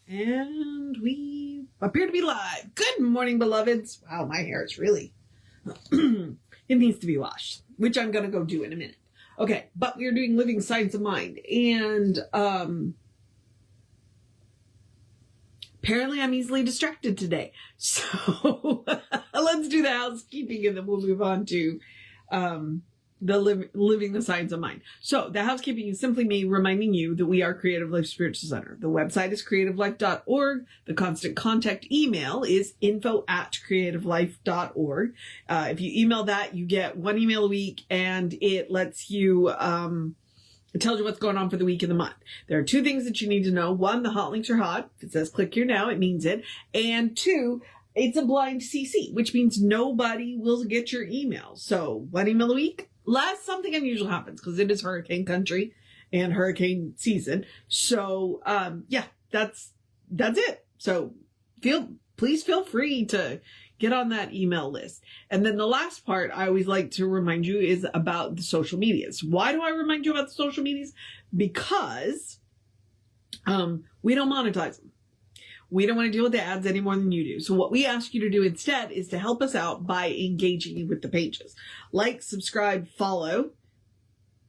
And we appear to be live. Good morning, beloveds. Wow, my hair is really... it needs to be washed, which I'm going to go do in a minute. Okay, but we are doing Living Science of Mind. And apparently I'm easily distracted today. So let's do the housekeeping and then we'll move on to... Living the Science of Mind. So the housekeeping is simply me reminding you that we are Creative Life Spiritual Center. The website is creativelife.org. The constant contact email is info@creativelife.org. If you email that, you get one email a week and it lets you, it tells you what's going on for the week and the month. There are two things that you need to know. One, the hot links are hot. If it says click here now, it means it. And two, it's a blind CC, which means nobody will get your email. So one email a week. Unless something unusual happens, because it is hurricane country and hurricane season. So, yeah, that's it. So please feel free to get on that email list. And then the last part I always like to remind you is about the social medias. Why do I remind you about the social medias? Because, we don't monetize them. We don't want to deal with the ads any more than you do. So what we ask you to do instead is to help us out by engaging with the pages. Like, subscribe, follow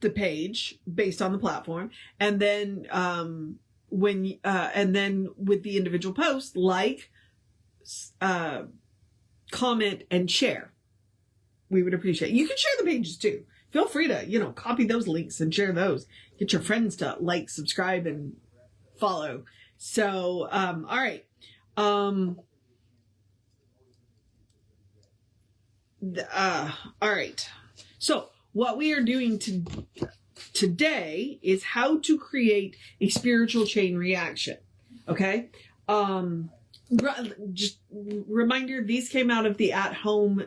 the page based on the platform. And then, and then with the individual post, like, comment and share. We would appreciate it. You can share the pages too. Feel free to, copy those links and share those. Get your friends to like, subscribe, and follow. So, all right. All right. So what we are doing today is how to create a spiritual chain reaction. Okay. Just reminder, these came out of the at-home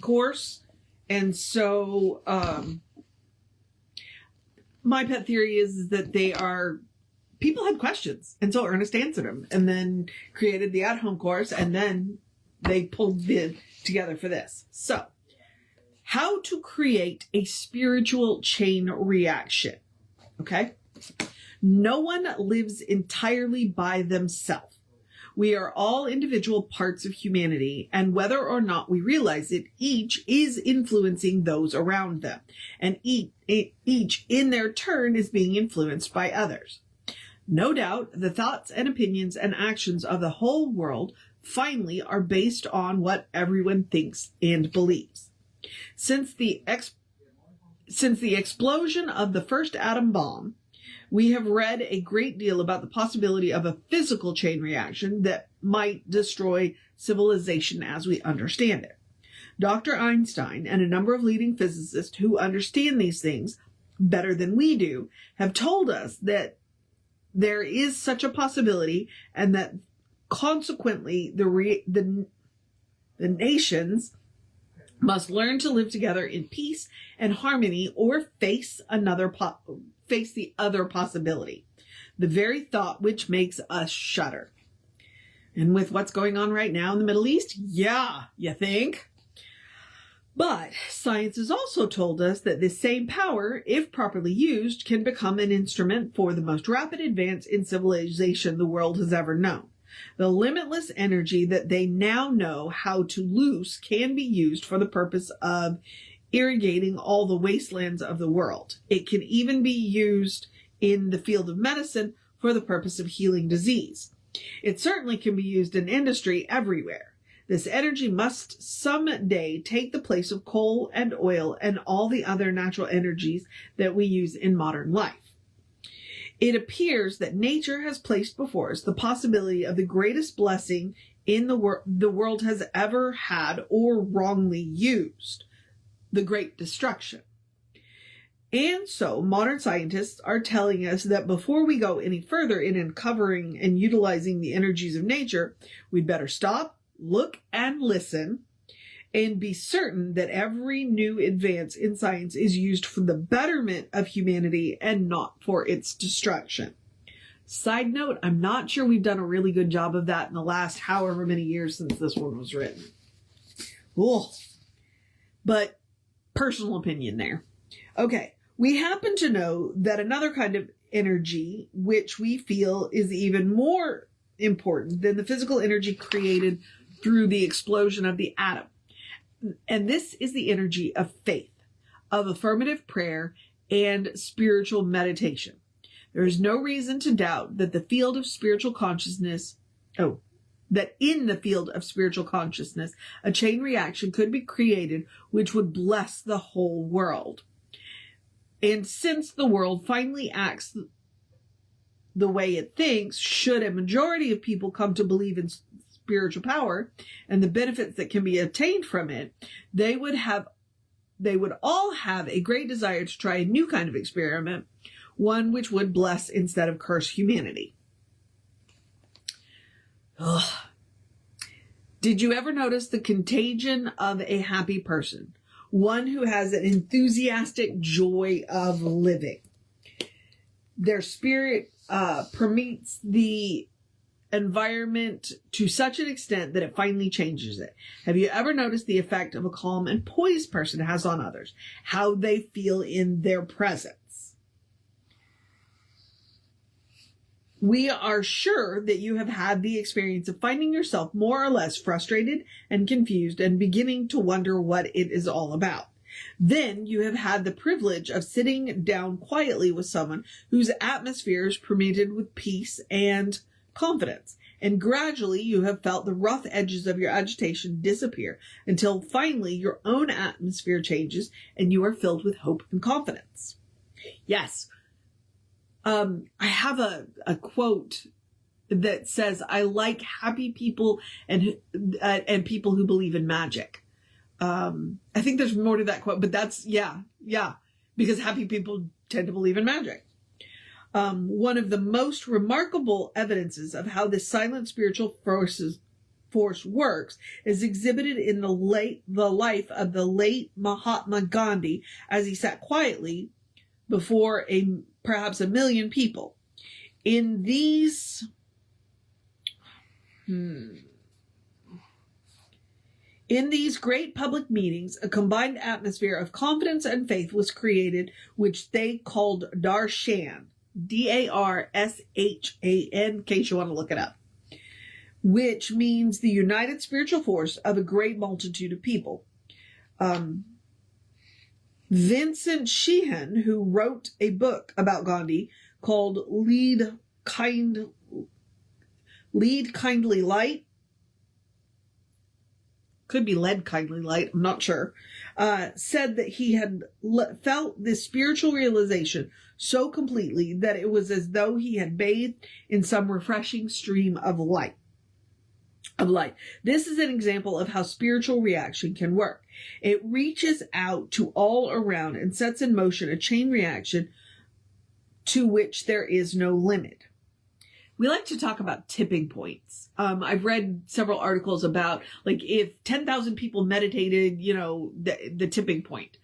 course. And so, my pet theory is that people had questions, and so Ernest answered them, and then created the at-home course, and then they pulled it together for this. So, how to create a spiritual chain reaction. Okay? No one lives entirely by themselves. We are all individual parts of humanity, and whether or not we realize it, each is influencing those around them, and each in their turn is being influenced by others. No doubt, the thoughts and opinions and actions of the whole world finally are based on what everyone thinks and believes. Since the explosion of the first atom bomb, we have read a great deal about the possibility of a physical chain reaction that might destroy civilization as we understand it. Dr. Einstein and a number of leading physicists who understand these things better than we do have told us that there is such a possibility, and that consequently the nations must learn to live together in peace and harmony, or face the other possibility, the very thought which makes us shudder. And with what's going on right now in the Middle East, yeah, you think? But science has also told us that this same power, if properly used, can become an instrument for the most rapid advance in civilization the world has ever known. The limitless energy that they now know how to loose can be used for the purpose of irrigating all the wastelands of the world. It can even be used in the field of medicine for the purpose of healing disease. It certainly can be used in industry everywhere. This energy must someday take the place of coal and oil and all the other natural energies that we use in modern life. It appears that nature has placed before us the possibility of the greatest blessing in the world has ever had or wrongly used, the Great Destruction. And so modern scientists are telling us that before we go any further in uncovering and utilizing the energies of nature, we'd better stop, look, and listen, and be certain that every new advance in science is used for the betterment of humanity and not for its destruction. Side note, I'm not sure we've done a really good job of that in the last however many years since this one was written. Ugh. But personal opinion there. Okay, we happen to know that another kind of energy, which we feel is even more important than the physical energy created through the explosion of the atom. And this is the energy of faith, of affirmative prayer, and spiritual meditation. There is no reason to doubt that in the field of spiritual consciousness, a chain reaction could be created which would bless the whole world. And since the world finally acts the way it thinks, should a majority of people come to believe in spiritual power and the benefits that can be obtained from it, they would all have a great desire to try a new kind of experiment, one which would bless instead of curse humanity. Ugh. Did you ever notice the contagion of a happy person? One who has an enthusiastic joy of living. Their spirit permeates the environment to such an extent that it finally changes it. Have you ever noticed the effect of a calm and poised person has on others? How they feel in their presence? We are sure that you have had the experience of finding yourself more or less frustrated and confused and beginning to wonder what it is all about. Then you have had the privilege of sitting down quietly with someone whose atmosphere is permeated with peace and confidence. And gradually you have felt the rough edges of your agitation disappear until finally your own atmosphere changes and you are filled with hope and confidence. Yes. I have a quote that says, I like happy people and people who believe in magic. I think there's more to that quote, but that's, yeah, because happy people tend to believe in magic. One of the most remarkable evidences of how this silent spiritual force works is exhibited in the life of the late Mahatma Gandhi as he sat quietly before perhaps a million people. In these great public meetings, a combined atmosphere of confidence and faith was created, which they called darshan, D-A-R-S-H-A-N, in case you want to look it up, which means the united spiritual force of a great multitude of people. Vincent Sheehan, who wrote a book about Gandhi called Lead Kindly Light, could be Led Kindly Light, I'm not sure, said that he had felt this spiritual realization so completely that it was as though he had bathed in some refreshing stream of light. This is an example of how spiritual reaction can work. It reaches out to all around and sets in motion a chain reaction to which there is no limit. We like to talk about tipping points. I've read several articles about, like, if 10,000 people meditated, the tipping point.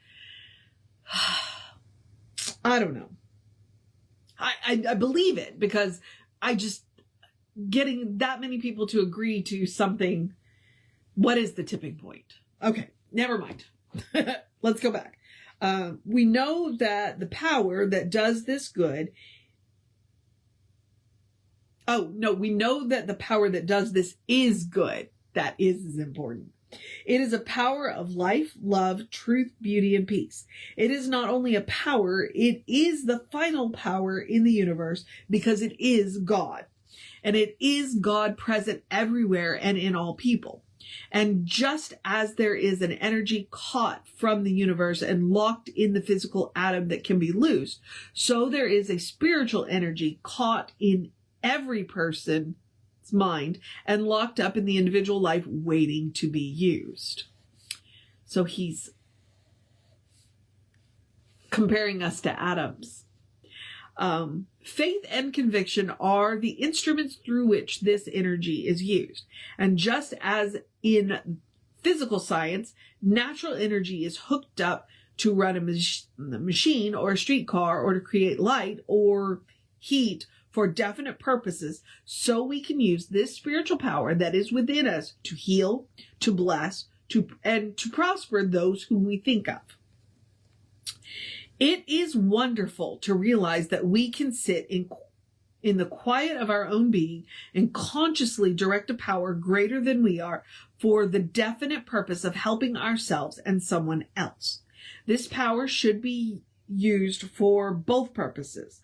I don't know. I believe it because getting that many people to agree to something. What is the tipping point? Okay, never mind. Let's go back. We know that the power that does this good. We know that the power that does this is good. That is important. It is a power of life, love, truth, beauty, and peace. It is not only a power, it is the final power in the universe because it is God. And it is God present everywhere and in all people. And just as there is an energy caught from the universe and locked in the physical atom that can be loosed, so there is a spiritual energy caught in every person's mind and locked up in the individual life waiting to be used. So he's comparing us to atoms. Faith and conviction are the instruments through which this energy is used. And just as in physical science, natural energy is hooked up to run a machine or a streetcar or to create light or heat for definite purposes, so we can use this spiritual power that is within us to heal, to bless, and to prosper those whom we think of. It is wonderful to realize that we can sit in the quiet of our own being and consciously direct a power greater than we are for the definite purpose of helping ourselves and someone else. This power should be used for both purposes,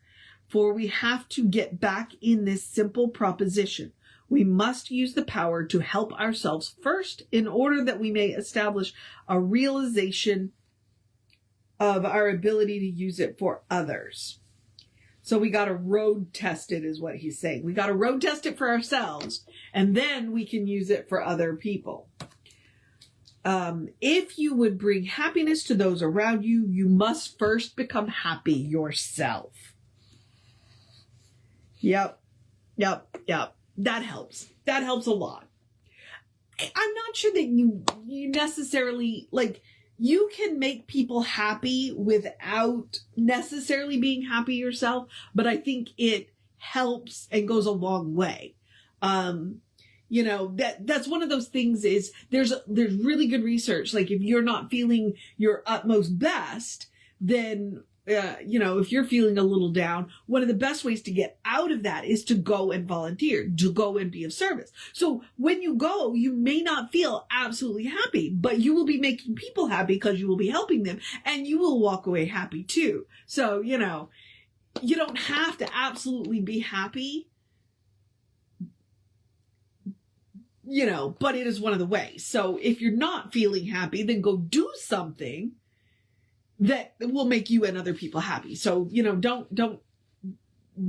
for we have to get back in this simple proposition. We must use the power to help ourselves first in order that we may establish a realization of our ability to use it for others. So we got to road test it, is what he's saying. We got to road test it for ourselves, and then we can use it for other people. If you would bring happiness to those around you, you must first become happy yourself. Yep. That helps. That helps a lot. I'm not sure that you necessarily, like, you can make people happy without necessarily being happy yourself, but I think it helps and goes a long way. That's one of those things is there's really good research. Like if you're not feeling your utmost best, then, if you're feeling a little down, one of the best ways to get out of that is to go and volunteer, to go and be of service. So when you go, you may not feel absolutely happy, but you will be making people happy because you will be helping them, and you will walk away happy too. So, you don't have to absolutely be happy, but it is one of the ways. So if you're not feeling happy, then go do something that will make you and other people happy. So,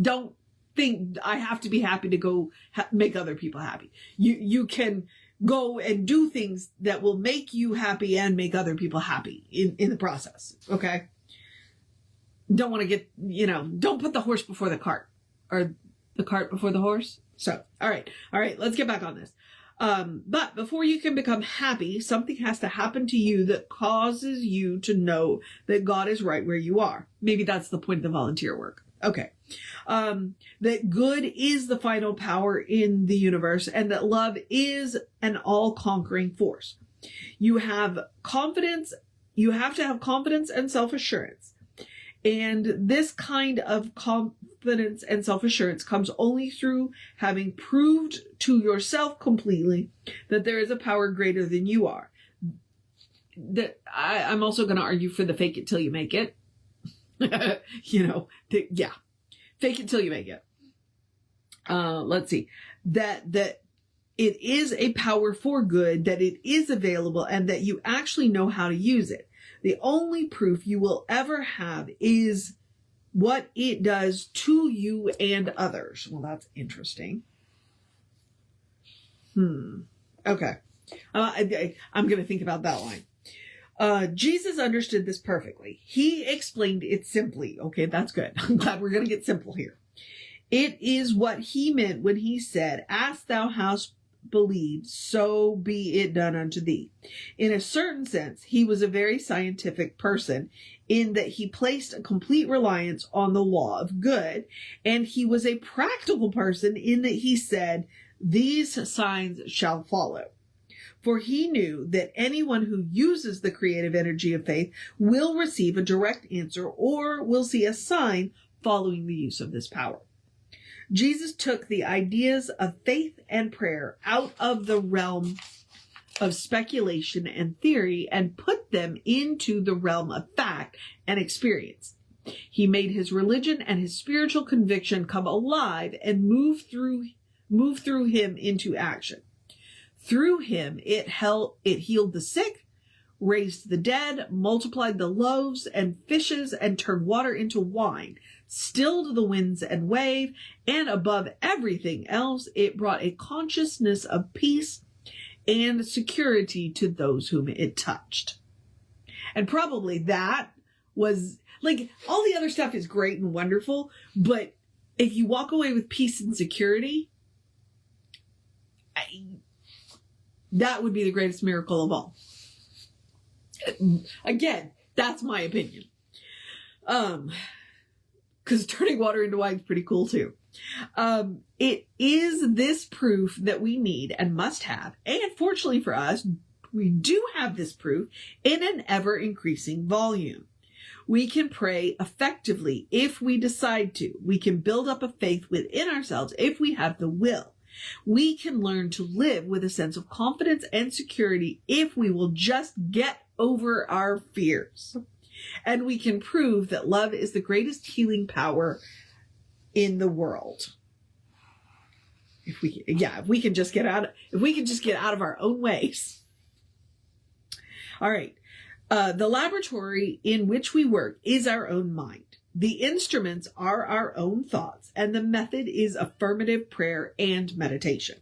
don't think I have to be happy to go make other people happy. You can go and do things that will make you happy and make other people happy in the process. Okay. Don't want to get, don't put the horse before the cart, or the cart before the horse. So, all right. Let's get back on this. But before you can become happy, something has to happen to you that causes you to know that God is right where you are. Maybe that's the point of the volunteer work. Okay. That good is the final power in the universe, and that love is an all-conquering force. You have to have confidence and self-assurance. And this kind of confidence and self-assurance comes only through having proved to yourself completely that there is a power greater than you are. I'm also going to argue for the fake it till you make it. Fake it till you make it. Let's see. That it is a power for good, that it is available, and that you actually know how to use it. The only proof you will ever have is what it does to you and others. Well, that's interesting. Okay. I'm going to think about that line. Jesus understood this perfectly. He explained it simply. Okay, that's good. I'm glad we're going to get simple here. It is what he meant when he said, "As thou hast believed, so be it done unto thee." In a certain sense, he was a very scientific person in that he placed a complete reliance on the law of good, and he was a practical person in that he said, "These signs shall follow." For he knew that anyone who uses the creative energy of faith will receive a direct answer or will see a sign following the use of this power. Jesus took the ideas of faith and prayer out of the realm of speculation and theory and put them into the realm of fact and experience. He made his religion and his spiritual conviction come alive and move through him into action. Through him, it healed the sick, raised the dead, multiplied the loaves and fishes, and turned water into wine, stilled the winds and wave, and above everything else, it brought a consciousness of peace and security to those whom it touched. And probably that was, like, all the other stuff is great and wonderful, but if you walk away with peace and security, that would be the greatest miracle of all. Again, that's my opinion. Because turning water into wine is pretty cool too. It is this proof that we need and must have. And fortunately for us, we do have this proof in an ever increasing volume. We can pray effectively if we decide to. We can build up a faith within ourselves if we have the will. We can learn to live with a sense of confidence and security if we will just get over our fears. And we can prove that love is the greatest healing power in the world. If we can just get out of our own ways. All right. The laboratory in which we work is our own mind. The instruments are our own thoughts, and the method is affirmative prayer and meditation.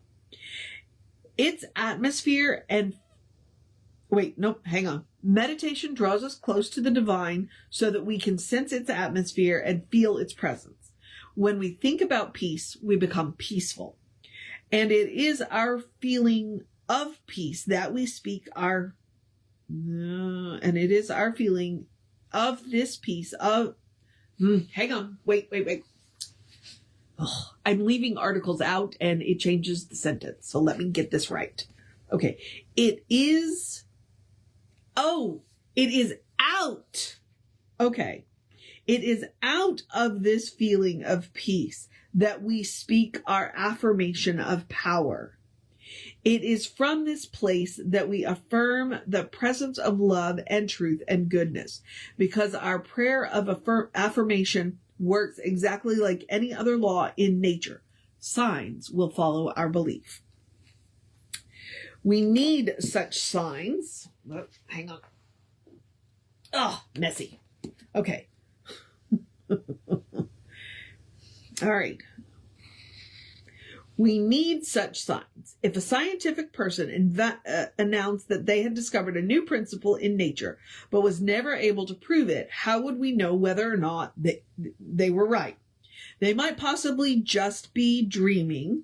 Its atmosphere Meditation draws us close to the divine so that we can sense its atmosphere and feel its presence. When we think about peace, we become peaceful. And it is our feeling of peace that we speak and it is our feeling of this peace of, wait. Oh, I'm leaving articles out and it changes the sentence. So let me get this right. Okay. It is out. Okay. It is out of this feeling of peace that we speak our affirmation of power. It is from this place that we affirm the presence of love and truth and goodness, because our prayer of affirmation works exactly like any other law in nature. Signs will follow our belief. We need such signs. Oh, hang on. Oh, messy. Okay. All right. We need such signs. If a scientific person announced that they had discovered a new principle in nature, but was never able to prove it, how would we know whether or not they were right? They might possibly just be dreaming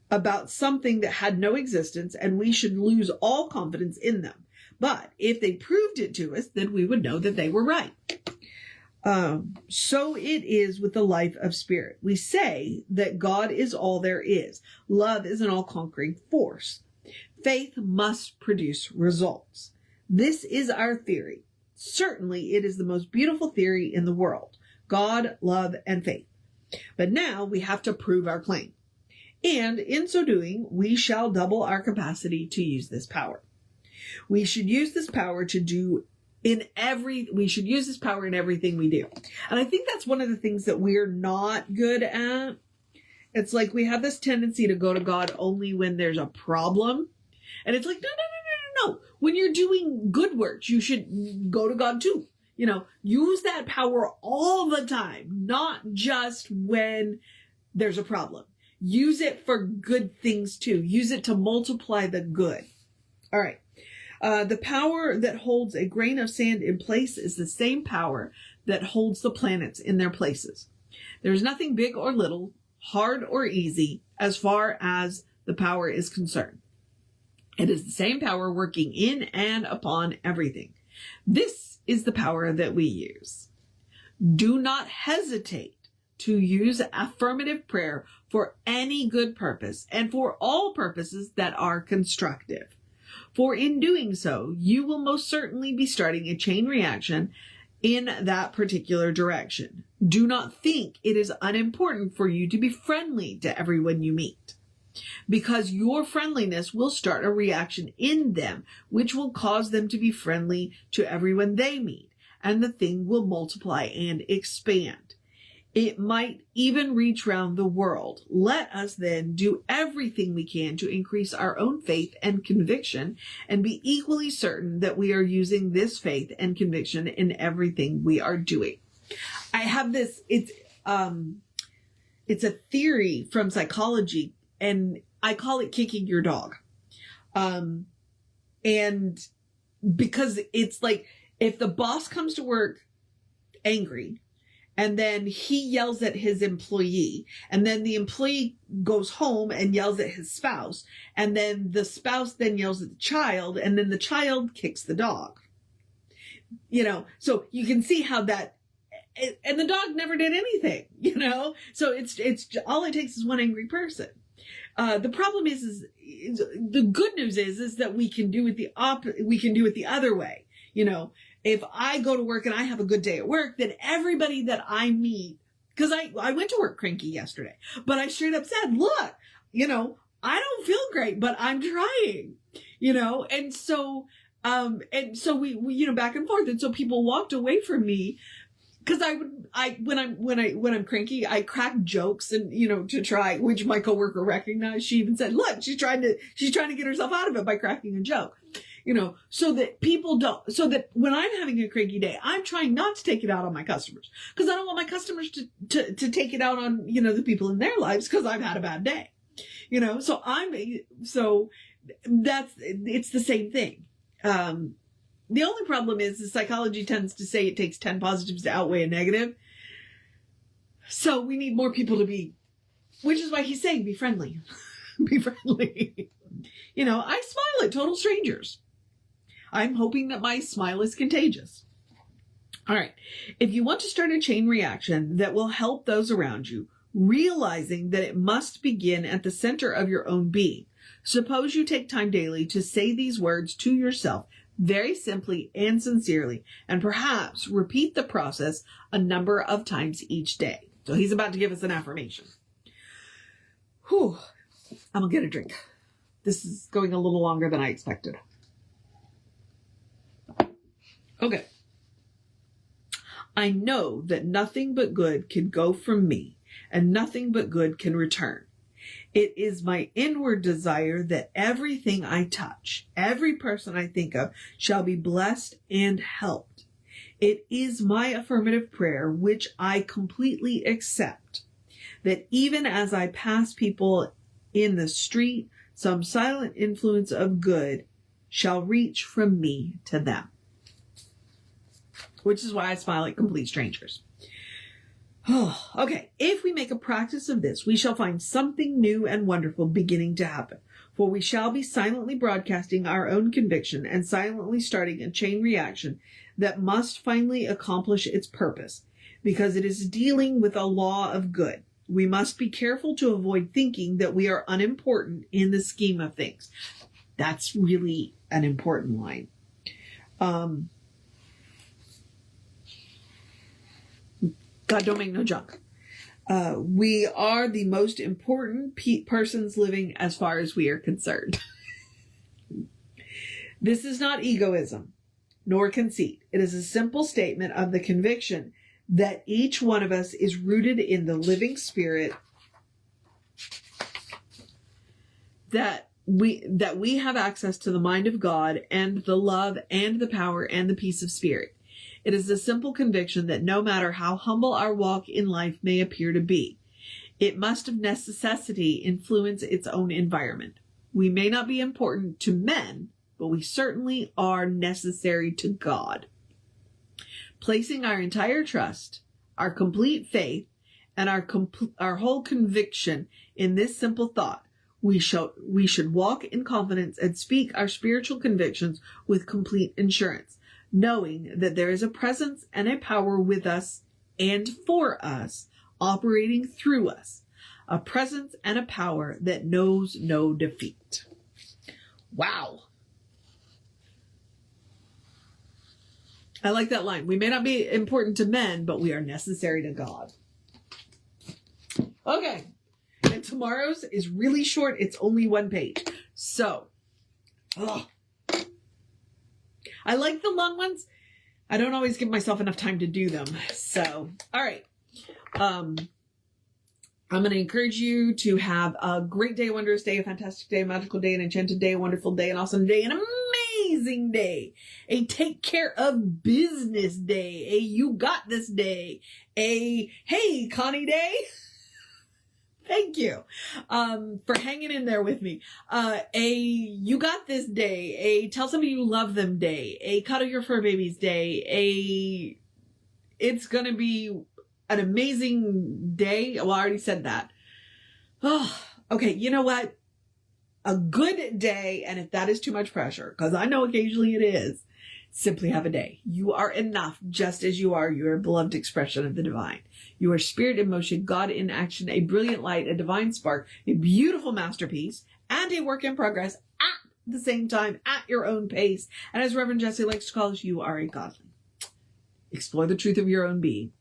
about something that had no existence, and we should lose all confidence in them. But if they proved it to us, then we would know that they were right. So it is with the life of spirit. We say that God is all there is. Love is an all-conquering force. Faith must produce results. This is our theory. Certainly, it is the most beautiful theory in the world. God, love, and faith. But now we have to prove our claim. And in so doing, we shall double our capacity to use this power. We should use this power in everything we do. And I think that's one of the things that we're not good at. It's like we have this tendency to go to God only when there's a problem. And it's like, no. When you're doing good works, you should go to God too. Use that power all the time, not just when there's a problem. Use it for good things too. Use it to multiply the good. All right. The power that holds a grain of sand in place is the same power that holds the planets in their places. There's nothing big or little, hard or easy, as far as the power is concerned. It is the same power working in and upon everything. This is the power that we use. Do not hesitate to use affirmative prayer for any good purpose and for all purposes that are constructive. For in doing so, you will most certainly be starting a chain reaction in that particular direction. Do not think it is unimportant for you to be friendly to everyone you meet, because your friendliness will start a reaction in them, which will cause them to be friendly to everyone they meet, and the thing will multiply and expand. It might even reach round the world. Let us then do everything we can to increase our own faith and conviction, and be equally certain that we are using this faith and conviction in everything we are doing. I have this, it's a theory from psychology, and I call it kicking your dog. And because it's like, if the boss comes to work angry, and then he yells at his employee, and then the employee goes home and yells at his spouse, and then the spouse then yells at the child, and then the child kicks the dog. So you can see how that, and the dog never did anything, so it's all it takes is one angry person. The problem is the good news is that we can do it the other way. if I go to work and I have a good day at work, then everybody that I meet, because I went to work cranky yesterday, but I straight up said, look, I don't feel great, but I'm trying, and so we back and forth. And so people walked away from me because when I'm cranky, I crack jokes and, to try, which my coworker recognized. She even said, look, she's trying to get herself out of it by cracking a joke, so that so that when I'm having a cranky day, I'm trying not to take it out on my customers, because I don't want my customers to take it out on, the people in their lives because I've had a bad day, so it's the same thing. The only problem is the psychology tends to say it takes 10 positives to outweigh a negative. So we need more people to be, which is why he's saying be friendly. Be friendly. I smile at total strangers. I'm hoping that my smile is contagious. All right. If you want to start a chain reaction that will help those around you, realizing that it must begin at the center of your own being, suppose you take time daily to say these words to yourself very simply and sincerely, and perhaps repeat the process a number of times each day. So he's about to give us an affirmation. Whew. I'm going to get a drink. This is going a little longer than I expected. Okay. I know that nothing but good can go from me, and nothing but good can return. It is my inward desire that everything I touch, every person I think of, shall be blessed and helped. It is my affirmative prayer, which I completely accept, that even as I pass people in the street, some silent influence of good shall reach from me to them. Which is why I smile at complete strangers. Oh, okay. If we make a practice of this, we shall find something new and wonderful beginning to happen. For we shall be silently broadcasting our own conviction and silently starting a chain reaction that must finally accomplish its purpose, because it is dealing with a law of good. We must be careful to avoid thinking that we are unimportant in the scheme of things. That's really an important line. God don't make no junk. We are the most important persons living as far as we are concerned. This is not egoism, nor conceit. It is a simple statement of the conviction that each one of us is rooted in the living spirit, that we have access to the mind of God and the love and the power and the peace of spirit. It is a simple conviction that no matter how humble our walk in life may appear to be, it must of necessity influence its own environment. We may not be important to men, but we certainly are necessary to God. Placing our entire trust, our complete faith, and our whole conviction in this simple thought, we should walk in confidence and speak our spiritual convictions with complete assurance, knowing that there is a presence and a power with us and for us, operating through us, a presence and a power that knows no defeat. Wow. I like that line. We may not be important to men, but we are necessary to God. Okay. And tomorrow's is really short. It's only 1 page. So, I like the long ones. I don't always give myself enough time to do them. So, all right. I'm going to encourage you to have a great day, a wondrous day, a fantastic day, a magical day, an enchanted day, a wonderful day, an awesome day, an amazing day, a take care of business day, a you got this day, a hey Connie day. Thank you for hanging in there with me. A you got this day, a tell somebody you love them day, a cuddle your fur babies day, it's going to be an amazing day. Well, I already said that. Oh, okay. You know what? A good day. And if that is too much pressure, because I know occasionally it is, simply have a day. You are enough just as you are. You are a beloved expression of the divine. You are spirit in motion, God in action, a brilliant light, a divine spark, a beautiful masterpiece, and a work in progress at the same time, at your own pace. And as Reverend Jesse likes to call us, you are a godling. explore the truth of your own being,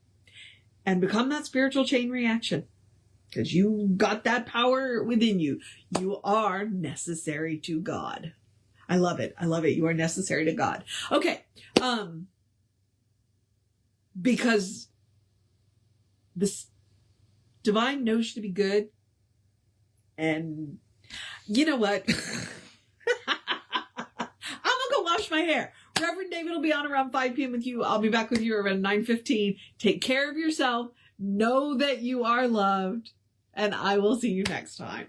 and become that spiritual chain reaction. Because you got that power within you. You are necessary to God. I love it. I love it. You are necessary to God. Okay. Because this divine knows you to be good. And you know what? I'm going to go wash my hair. Reverend David will be on around 5 p.m. with you. I'll be back with you around 9:15. Take care of yourself. Know that you are loved. And I will see you next time.